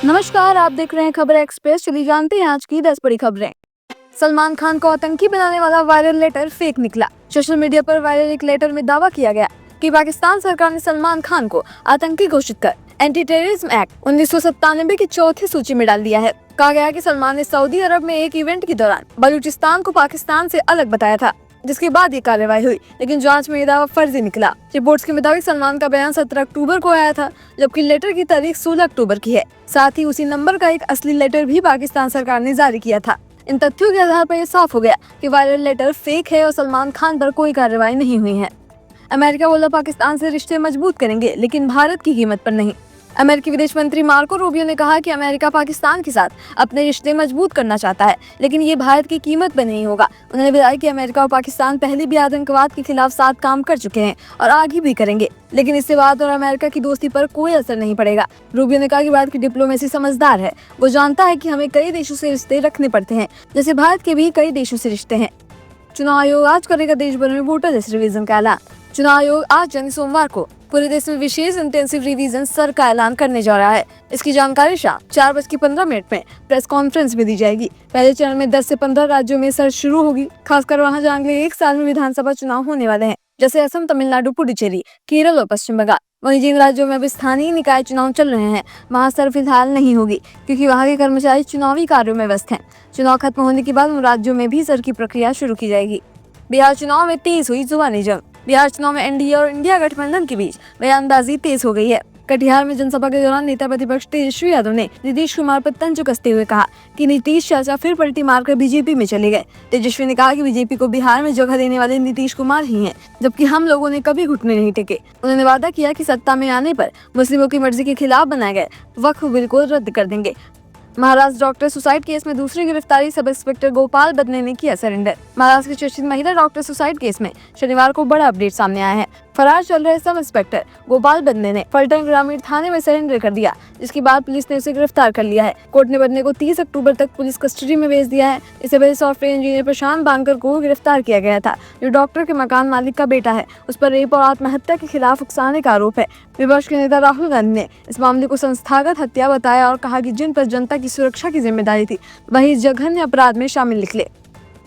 नमस्कार, आप देख रहे हैं खबर एक्सप्रेस। चलिए जानते हैं आज की 10 बड़ी खबरें। सलमान खान को आतंकी बनाने वाला वायरल लेटर फेक निकला। सोशल मीडिया पर वायरल एक लेटर में दावा किया गया कि पाकिस्तान सरकार ने सलमान खान को आतंकी घोषित कर एंटी टेररिज्म एक्ट 1997 की चौथी सूची में डाल दिया है। कहा गया कि सलमान ने सऊदी अरब में एक इवेंट के दौरान बलूचिस्तान को पाकिस्तान से अलग बताया था, जिसके बाद ये कार्रवाई हुई, लेकिन जांच में ये दावा फर्जी निकला। रिपोर्ट्स के मुताबिक सलमान का बयान 17 अक्टूबर को आया था, जबकि लेटर की तारीख 16 अक्टूबर की है। साथ ही उसी नंबर का एक असली लेटर भी पाकिस्तान सरकार ने जारी किया था। इन तथ्यों के आधार पर यह साफ हो गया कि वायरल लेटर फेक है और सलमान खान पर कोई कार्रवाई नहीं हुई है। अमेरिका बोला पाकिस्तान से रिश्ते मजबूत करेंगे, लेकिन भारत की कीमत पर नहीं। अमेरिकी विदेश मंत्री मार्को रूबियो ने कहा कि अमेरिका पाकिस्तान के साथ अपने रिश्ते मजबूत करना चाहता है, लेकिन ये भारत की कीमत पर नहीं होगा। उन्होंने बताया कि अमेरिका और पाकिस्तान पहले भी आतंकवाद के खिलाफ साथ काम कर चुके हैं और आगे भी करेंगे, लेकिन इससे भारत और अमेरिका की दोस्ती पर कोई असर नहीं पड़ेगा। रूबियो ने कहा कि भारत की डिप्लोमेसी समझदार है, वो जानता है कि हमें कई देशों से रिश्ते रखने पड़ते हैं, जैसे भारत के भी कई देशों से रिश्ते हैं। चुनाव आयोग आज करेगा देश भर में वोटर लिस्ट रिवीजन का ऐलान। चुनाव आयोग आज यानी सोमवार को पूरे देश में विशेष इंटेंसिव रिवीजन सत्र का ऐलान करने जा रहा है। इसकी जानकारी शाम 4:15 में प्रेस कॉन्फ्रेंस में दी जाएगी। पहले चरण में 10 से 15 राज्यों में सत्र शुरू होगी, खासकर वहां जहां अगले एक साल में विधानसभा चुनाव होने वाले हैं, जैसे असम, तमिलनाडु, पुडुचेरी, केरल और पश्चिम बंगाल। वहीं जिन राज्यों में अब स्थानीय निकाय चुनाव चल रहे हैं, वहाँ सत्र फिलहाल नहीं होगी, क्योंकि वहाँ के कर्मचारी चुनावी कार्यों में व्यस्त हैं। चुनाव खत्म होने के बाद उन राज्यों में भी सत्र की प्रक्रिया शुरू की जाएगी। बिहार चुनाव में तेज हुई जुबानी जंग। बिहार चुनाव में एनडीए और इंडिया गठबंधन के बीच बयानबाजी तेज हो गई है। कटिहार में जनसभा के दौरान नेता प्रतिपक्ष तेजस्वी यादव ने नीतीश कुमार पर तंज कसते हुए कहा कि नीतीश चाचा फिर पलटी मारकर बीजेपी में चले गए। तेजस्वी ने कहा कि बीजेपी को बिहार में जगह देने वाले नीतीश कुमार ही हैं, जबकि हम लोगों ने कभी घुटने नहीं टेके। उन्होंने वादा किया कि सत्ता में आने पर मुस्लिमों की मर्जी के खिलाफ बनाए गए वक्फ बिल को रद्द कर देंगे। महाराष्ट्र डॉक्टर सुसाइड केस में दूसरी गिरफ्तारी, सब इंस्पेक्टर गोपाल बदने ने किया सरेंडर। महाराष्ट्र की चर्चित महिला डॉक्टर सुसाइड केस में शनिवार को बड़ा अपडेट सामने आया है। फरार चल रहे सब इंस्पेक्टर गोपाल बदने ने फलटन ग्रामीण थाने में सरेंडर कर दिया, जिसके बाद पुलिस ने उसे गिरफ्तार कर लिया है। कोर्ट ने बदने को 30 अक्टूबर तक पुलिस कस्टडी में भेज दिया है। इससे पहले सॉफ्टवेयर इंजीनियर प्रशांत बांकर को गिरफ्तार किया गया था, जो डॉक्टर के मकान मालिक का बेटा है। उस पर रेप और आत्महत्या के खिलाफ उकसाने का आरोप है। विपक्ष के नेता राहुल गांधी ने इस मामले को संस्थागत हत्या बताया और कहा कि जिन पर जनता की सुरक्षा की जिम्मेदारी थी, वही इस जघन्य अपराध में शामिल निकले।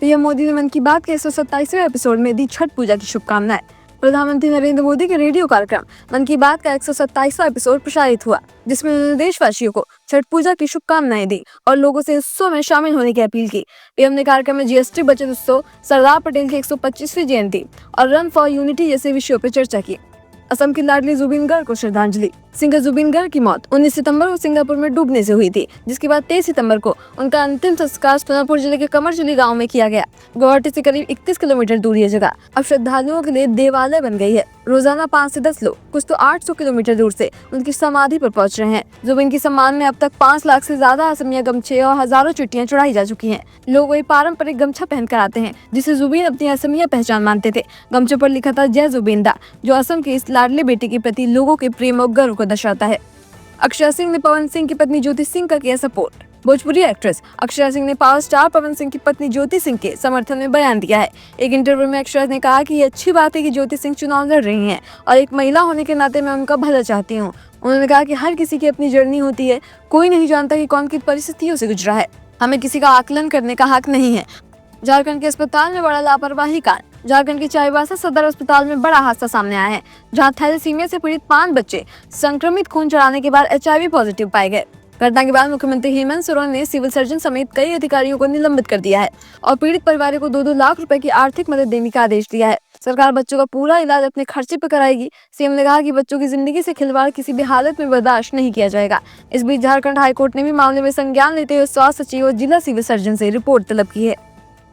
पीएम मोदी ने मन की बात के 127वें एपिसोड में दी छठ पूजा की शुभकामनाएं। प्रधानमंत्री नरेंद्र मोदी के रेडियो कार्यक्रम मन की बात का 127वां एपिसोड प्रसारित हुआ, जिसमें उन्होंने देशवासियों को छठ पूजा की शुभकामनाएं दी और लोगों से उत्सव में शामिल होने की अपील की। पीएम ने कार्यक्रम में जीएसटी बचत उत्सव, सरदार पटेल की 125वीं जयंती और रन फॉर यूनिटी जैसे विषयों पर चर्चा की। असम की लाडली जुबिन गर्ग को श्रद्धांजलि। सिंगर जुबिन गर्ग की मौत 19 सितंबर को सिंगापुर में डूबने से हुई थी, जिसके बाद 23 सितंबर को उनका अंतिम संस्कार सोनापुर जिले के कमरजुली गांव में किया गया। गुवाहाटी से करीब 31 किलोमीटर दूर ये जगह अब श्रद्धालुओं के लिए देवालय बन गई है। रोजाना 5 से 10 लोग, कुछ तो 800 किलोमीटर दूर से उनकी समाधि पर पहुंच रहे हैं। जुबिन के सम्मान में अब तक 5 लाख से ज्यादा असमिया गमछे और हजारों चुट्टियां चढ़ाई जा चुकी हैं। लोग वही पारंपरिक गमछा पहनकर आते हैं, जिसे जुबिन अपनी असमिया पहचान मानते थे। गमछे पर लिखा था जय जुबिंदा, जो असम के इस लाडले बेटे के प्रति लोगों के प्रेम और गर्व को दर्शाता है। अक्षरा सिंह ने पवन सिंह की पत्नी ज्योति सिंह का किया सपोर्ट। भोजपुरी एक्ट्रेस अक्षरा सिंह ने पावर स्टार पवन सिंह की पत्नी ज्योति सिंह के समर्थन में बयान दिया है। एक इंटरव्यू में अक्षरा ने कहा कि ये अच्छी बात है कि ज्योति सिंह चुनाव लड़ रही हैं और एक महिला होने के नाते मैं उनका भला चाहती हूँ। उन्होंने कहा कि हर किसी की अपनी जर्नी होती है, कोई नहीं जानता कि कौन किन परिस्थितियों से गुजरा है। हमें किसी का आकलन करने का हक नहीं है। झारखंड के अस्पताल में बड़ा लापरवाही कांड। झारखंड के चाईबासा सदर अस्पताल में बड़ा हादसा सामने आया है, जहां थैलेसीमिया से पीड़ित 5 बच्चे संक्रमित खून चढ़ाने के बाद HIV पॉजिटिव पाए गए। घटना के बाद मुख्यमंत्री हेमंत सोरेन ने सिविल सर्जन समेत कई अधिकारियों को निलंबित कर दिया है और पीड़ित परिवारों को 2-2 लाख रुपए की आर्थिक मदद देने का आदेश दिया है। सरकार बच्चों का पूरा इलाज अपने खर्चे पर कराएगी। सीएम ने कहा कि बच्चों की जिंदगी से खिलवाड़ किसी भी हालत में बर्दाश्त नहीं किया जाएगा। इस बीच झारखंड हाईकोर्ट ने भी मामले में संज्ञान लेते हुए स्वास्थ्य सचिव और जिला सिविल सर्जन से रिपोर्ट तलब की है।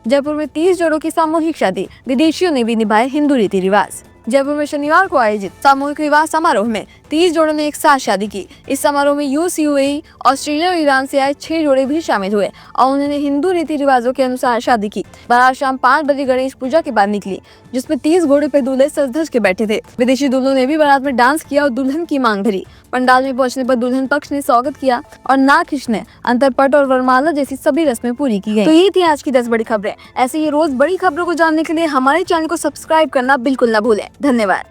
जयपुर में 30 जोड़ों की सामूहिक शादी, विदेशियों ने भी निभाए हिंदू रीति रिवाज। जयपुर में शनिवार को आयोजित सामूहिक विवाह समारोह में 30 जोड़ों ने एक साथ शादी की। इस समारोह में यूएस, यूएई, ऑस्ट्रेलिया और ईरान से आए 6 जोड़े भी शामिल हुए और उन्होंने हिंदू रीति रिवाजों के अनुसार शादी की। बारात शाम 5 बजे गणेश पूजा के बाद निकली, जिसमें 30 घोड़े पर दूल्हे सज-धज के बैठे थे। विदेशी दूल्हों ने भी बारात में डांस किया और दुल्हन की मांग भरी। पंडाल में पहुंचने पर दुल्हन पक्ष ने स्वागत किया और नाक खींचने, अंतरपट और वरमाला जैसी सभी रस्में पूरी की गई। तो ये थी आज की 10 बड़ी खबरें। ऐसे ही रोज बड़ी खबरों को जानने के लिए हमारे चैनल को सब्सक्राइब करना बिल्कुल न भूलें। धन्यवाद।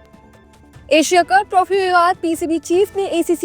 एशिया कप ट्रॉफी विवाद, पीसीबी चीफ ने एसीसी